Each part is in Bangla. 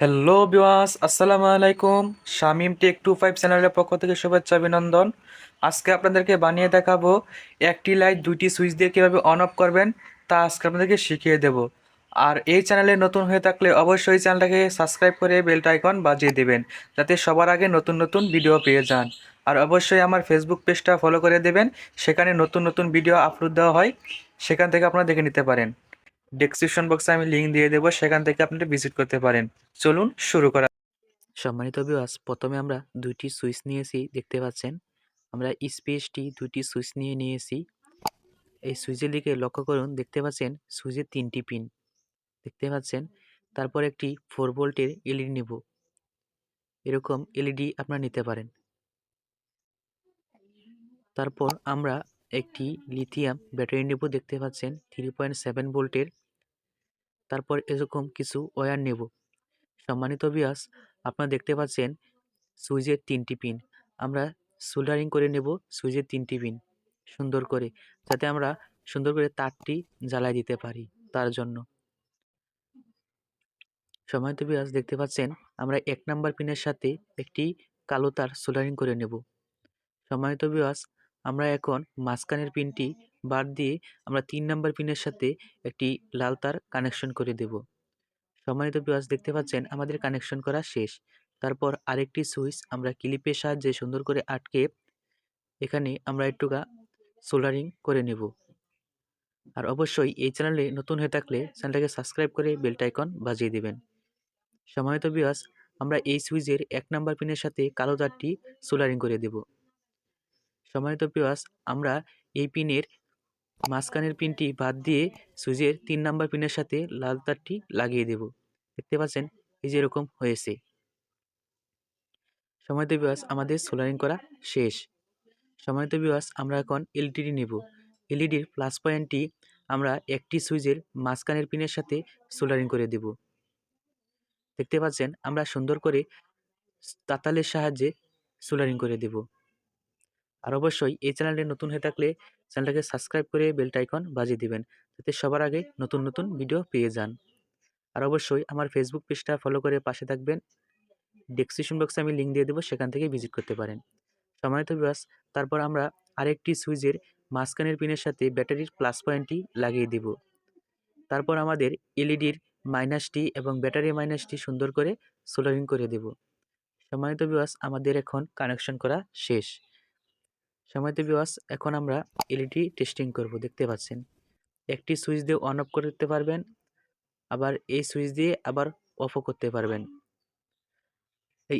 হ্যালো বিওয়াস, আসসালামু আলাইকুম। শামিম টেক 25 চ্যানেলের পক্ষ থেকে শুভেচ্ছা অভিনন্দন। আজকে আপনাদেরকে বানিয়ে দেখাবো একটি লাইট দুইটি সুইচ দিয়ে কীভাবে অন অফ করবেন, তা আজকে আপনাদেরকে শিখিয়ে দেব। আর এই চ্যানেলে নতুন হয়ে থাকলে অবশ্যই চ্যানেলটাকে সাবস্ক্রাইব করে বেলটা আইকন বাজিয়ে দেবেন, যাতে সবার আগে নতুন নতুন ভিডিও পেয়ে যান। আর অবশ্যই আমার ফেসবুক পেজটা ফলো করে দেবেন, সেখানে নতুন নতুন ভিডিও আপলোড দেওয়া হয়, সেখান থেকে আপনারা দেখে নিতে পারেন। ডেসক্রিপশন বক্সে আমি লিংক দিয়ে দেবো, সেখান থেকে আপনারা ভিজিট করতে পারেন। চলুন শুরু করা। সম্মানিত ভিউয়ার্স, প্রথমে আমরা দুইটি সুইচ নিয়েছি, দেখতে পাচ্ছেন। আমরা স্পেসটি দুইটি সুইচ নিয়েছি। এই সুইচের দিকে লক্ষ্য করুন, দেখতে পাচ্ছেন সুইচের তিনটি পিন দেখতে পাচ্ছেন। তারপর একটি 4 ভোল্টের এলইডি নেব। এরকম এলইডি আপনারা নিতে পারেন। তারপর আমরা একটি লিথিয়াম ব্যাটারি নেব, দেখতে পাচ্ছেন 3.7 ভোল্টের। তারপর এরকম কিছু ওয়্যার নেব। সম্মানিত ভিউয়ার্স, আপনারা দেখতে পাচ্ছেন সুইচের তিনটি পিন আমরা সোল্ডারিং করে নেব। সুইচের তিনটি পিন সুন্দর করে, যাতে আমরা সুন্দর করে তারটি জ্বালাই দিতে পারি, তার জন্য। সম্মানিত ভিউয়ার্স, দেখতে পাচ্ছেন আমরা 1 নাম্বার পিনের সাথে একটি কালো তার সোল্ডারিং করে নেব। সম্মানিত ভিউয়ার্স, আমরা এখন মাঝখানের পিনটি বাদ দিয়ে আমরা 3 নাম্বার পিনের সাথে একটি লাল তার কানেকশন করে দেব। সম্মানিত ভিউয়ার্স, দেখতে পাচ্ছেন আমাদের কানেকশন করা শেষ। তারপর আরেকটি সুইচ আমরা ক্লিপের সাহায্যে সুন্দর করে আটকে এখানে আমরা একটুকা সোল্ডারিং করে নেব। আর অবশ্যই এই চ্যানেলে নতুন হয়ে থাকলে চ্যানেলটাকে সাবস্ক্রাইব করে বেলটা আইকন বাজিয়ে দিবেন। সম্মানিত ভিউয়ার্স, আমরা এই সুইচের 1 নাম্বার পিনের সাথে কালো তারটি সোল্ডারিং করে দেব। সম্মানিত ভিউয়ার্স, আমরা এই পিনের মাঝখানের পিনটি বাদ দিয়ে সুইচের 3 নাম্বার পিনের সাথে লাল তারটি লাগিয়ে দেব। দেখতে পাচ্ছেন এই যে এরকম হয়েছে। সম্মানিত ভিউয়ার্স, আমাদের সোল্ডারিং করা শেষ। সম্মানিত ভিউয়ার্স, আমরা এখন এলইডি নেব। এলইডির প্লাস পয়েন্টটি আমরা একটি সুইচের মাঝখানের পিনের সাথে সোল্ডারিং করে দেব। দেখতে পাচ্ছেন আমরা সুন্দর করে তাতালের সাহায্যে সোল্ডারিং করে দেব। আর অবশ্যই এই চ্যানেলে নতুন হয়ে থাকলে চ্যানেলটাকে সাবস্ক্রাইব করে বেলটা আইকন বাজিয়ে দিবেন, যাতে সবার আগে নতুন নতুন ভিডিও পেয়ে যান। আর অবশ্যই আমার ফেসবুক পেজটা ফলো করে পাশে থাকবেন। ডেসক্রিপশন বক্সে আমি লিংক দিয়ে দেবো, সেখান থেকে ভিজিট করতে পারেন। সম্মানিত ভিউয়ার্স, তারপর আমরা আরেকটি সুইচের মাঝখানের পিনের সাথে ব্যাটারির প্লাস পয়েন্টটি লাগিয়ে দেব। তারপর আমাদের এলইডির মাইনাসটি এবং ব্যাটারি মাইনাসটি সুন্দর করে সোল্ডারিং করে দেব। সম্মানিত ভিউয়ার্স, আমাদের এখন কানেকশন করা শেষ। সম্মানিত ভিউয়ার্স, এখন আমরা এলইডি টেস্টিং করব। দেখতে পাচ্ছেন একটি সুইচ দিয়ে অন অফ করতে পারবেন, আবার এই সুইচ দিয়ে আবার অফও করতে পারবেন।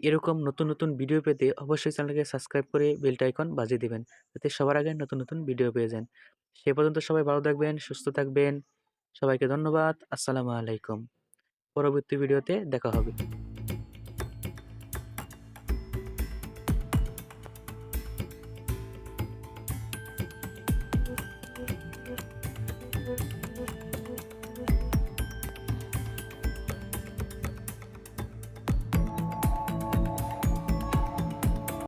এরকম নতুন নতুন ভিডিও পেতে অবশ্যই চ্যানেলকে সাবস্ক্রাইব করে বেলটা আইকন বাজিয়ে দিবেন, যাতে সবার আগে নতুন নতুন ভিডিও পেয়ে যান। সে পর্যন্ত সবাই ভালো থাকবেন, সুস্থ থাকবেন। সবাইকে ধন্যবাদ। আসসালামু আলাইকুম। পরবর্তী ভিডিওতে দেখা হবে।